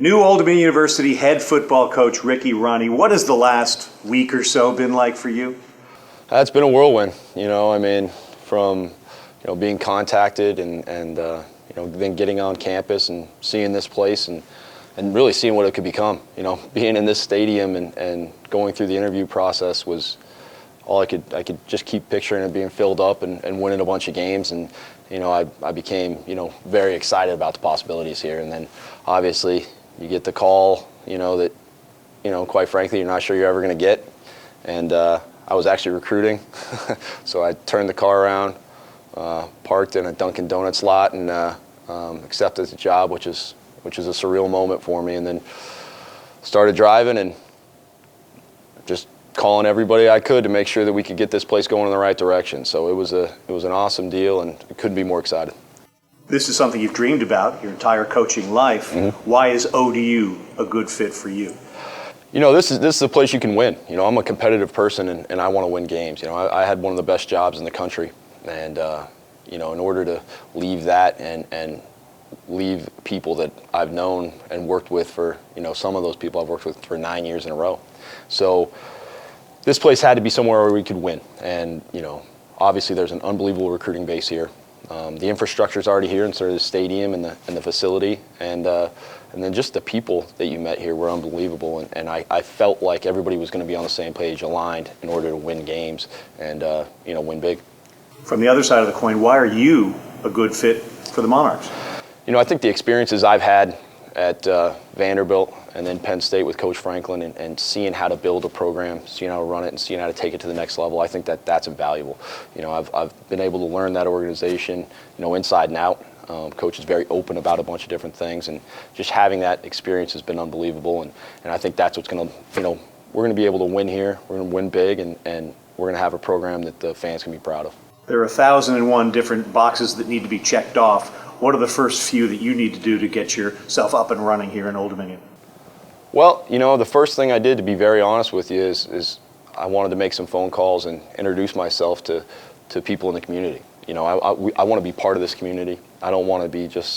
New Old Dominion University head football coach Ricky Rahne. What has the last week or so been like for you? It's been a whirlwind. From being contacted and then getting on campus and seeing this place and really seeing what it could become. Being in this stadium and going through the interview process was all I could just keep picturing it being filled up and winning a bunch of games. And I became very excited about the possibilities here. And then obviously you get the call that quite frankly you're not sure you're ever going to get. And I was actually recruiting, so I turned the car around, parked in a Dunkin' Donuts lot, and accepted the job, which is a surreal moment for me. And then started driving and just calling everybody I could to make sure that we could get this place going in the right direction. So it was an awesome deal, and I couldn't be more excited. This is something you've dreamed about your entire coaching life. Mm-hmm. Why is ODU a good fit for you? This is a place you can win. I'm a competitive person, and I want to win games. I had one of the best jobs in the country, and in order to leave that and leave people that I've known and worked with for, some of those people I've worked with for 9 years in a row. So this place had to be somewhere where we could win. And, obviously there's an unbelievable recruiting base here. The infrastructure is already here, and sort of the stadium and the facility, and then just the people that you met here were unbelievable. And I felt like everybody was going to be on the same page, aligned in order to win games and win big. From the other side of the coin, why are you a good fit for the Monarchs? I think the experiences I've had at Vanderbilt and then Penn State with Coach Franklin and seeing how to build a program, seeing how to run it, and seeing how to take it to the next level, I think that's invaluable. I've been able to learn that organization, inside and out. Coach is very open about a bunch of different things, and just having that experience has been unbelievable. And I think that's what's going to, we're going to be able to win here. We're going to win big, and we're going to have a program that the fans can be proud of. There are 1,001 different boxes that need to be checked off. What are the first few that you need to do to get yourself up and running here in Old Dominion? Well, the first thing I did, to be very honest with you, is I wanted to make some phone calls and introduce myself to people in the community. I want to be part of this community. I don't want to be just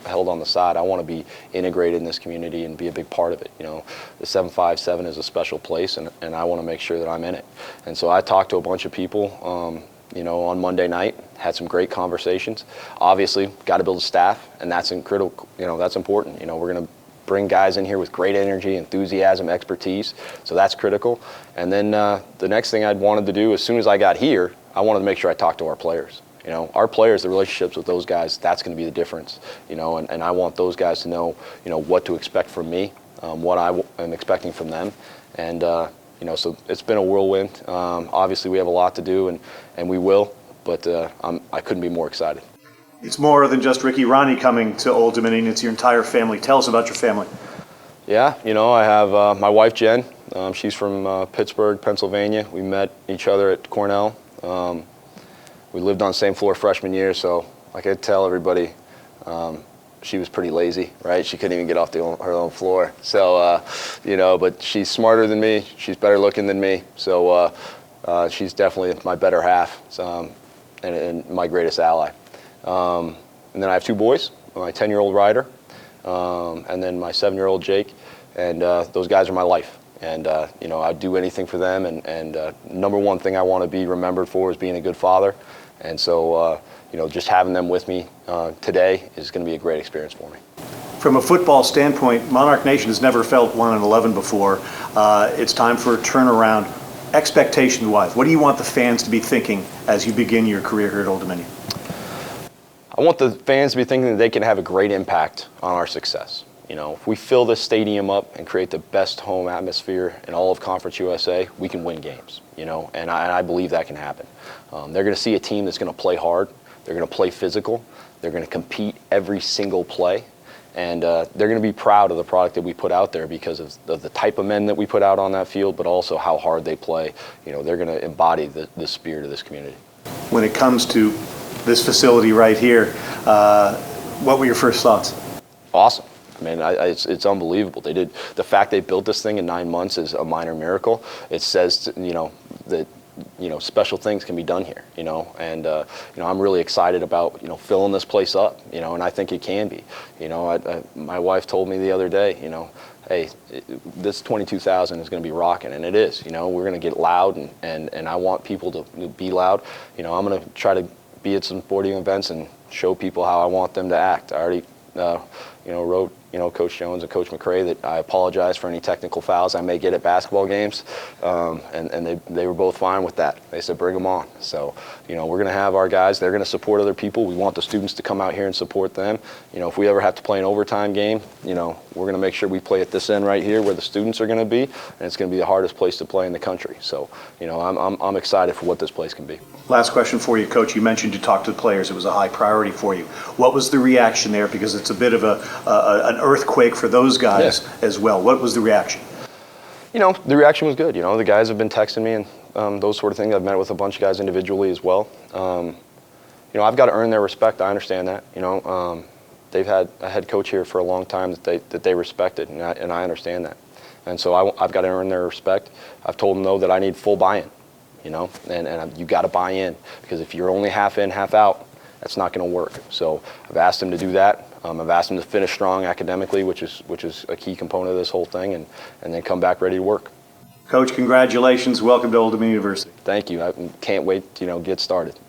held on the side. I want to be integrated in this community and be a big part of it. The 757 is a special place, and I want to make sure that I'm in it. And so I talked to a bunch of people, on Monday night, had some great conversations. Obviously, got to build a staff, and that's critical. That's important. We're going to bring guys in here with great energy, enthusiasm, expertise. So that's critical. And then the next thing I'd wanted to do, as soon as I got here, I wanted to make sure I talked to our players. Our players, the relationships with those guys, that's going to be the difference. And I want those guys to know, what to expect from me, what I am expecting from them. And, so it's been a whirlwind. Obviously, we have a lot to do, and we will, but I couldn't be more excited. It's more than just Ricky Rahne coming to Old Dominion. It's your entire family. Tell us about your family. Yeah, I have my wife, Jen. She's from Pittsburgh, Pennsylvania. We met each other at Cornell. We lived on the same floor freshman year, so like I tell everybody, she was pretty lazy, right? She couldn't even get off her own floor. So, but she's smarter than me. She's better looking than me. So she's definitely my better half and my greatest ally. And then I have two boys, my 10-year-old Ryder, and then my 7-year-old Jake, and those guys are my life. And I'd do anything for them, and number one thing I want to be remembered for is being a good father. And so, just having them with me today is going to be a great experience for me. From a football standpoint, Monarch Nation has never felt 1-11 before. It's time for a turnaround. Expectation-wise, what do you want the fans to be thinking as you begin your career here at Old Dominion? I want the fans to be thinking that they can have a great impact on our success. If we fill this stadium up and create the best home atmosphere in all of Conference USA, we can win games, and I believe that can happen. They're going to see a team that's going to play hard. They're going to play physical. They're going to compete every single play, and they're going to be proud of the product that we put out there because of the type of men that we put out on that field, but also how hard they play. They're going to embody the spirit of this community. When it comes to this facility right here, what were your first thoughts? Awesome. I mean, it's unbelievable. The fact they built this thing in 9 months is a minor miracle. It says, that special things can be done here, and I'm really excited about filling this place up, and I think it can be. My wife told me the other day, hey, this 22,000 is going to be rocking, and it is. We're going to get loud, and I want people to be loud. I'm going to try to be at some sporting events and show people how I want them to act. I already wrote Coach Jones and Coach McCray that I apologize for any technical fouls I may get at basketball games, and they were both fine with that. They said bring them on. So we're going to have our guys. They're going to support other people. We want the students to come out here and support them. If we ever have to play an overtime game, we're going to make sure we play at this end right here where the students are going to be, and it's going to be the hardest place to play in the country. So I'm excited for what this place can be. Last question for you, Coach. You mentioned you talked to the players. It was a high priority for you. What was the reaction there? Because it's a bit of an earthquake for those guys as well. What was the reaction? The reaction was good. The guys have been texting me and those sort of things. I've met with a bunch of guys individually as well. I've got to earn their respect. I understand that. They've had a head coach here for a long time that they respected, and I understand that. And so I've got to earn their respect. I've told them, though, that I need full buy-in. And you got to buy in, because if you're only half in, half out, that's not going to work. So I've asked them to do that. I've asked them to finish strong academically, which is a key component of this whole thing, and then come back ready to work. Coach, congratulations. Welcome to Old Dominion University. Thank you. I can't wait to get started.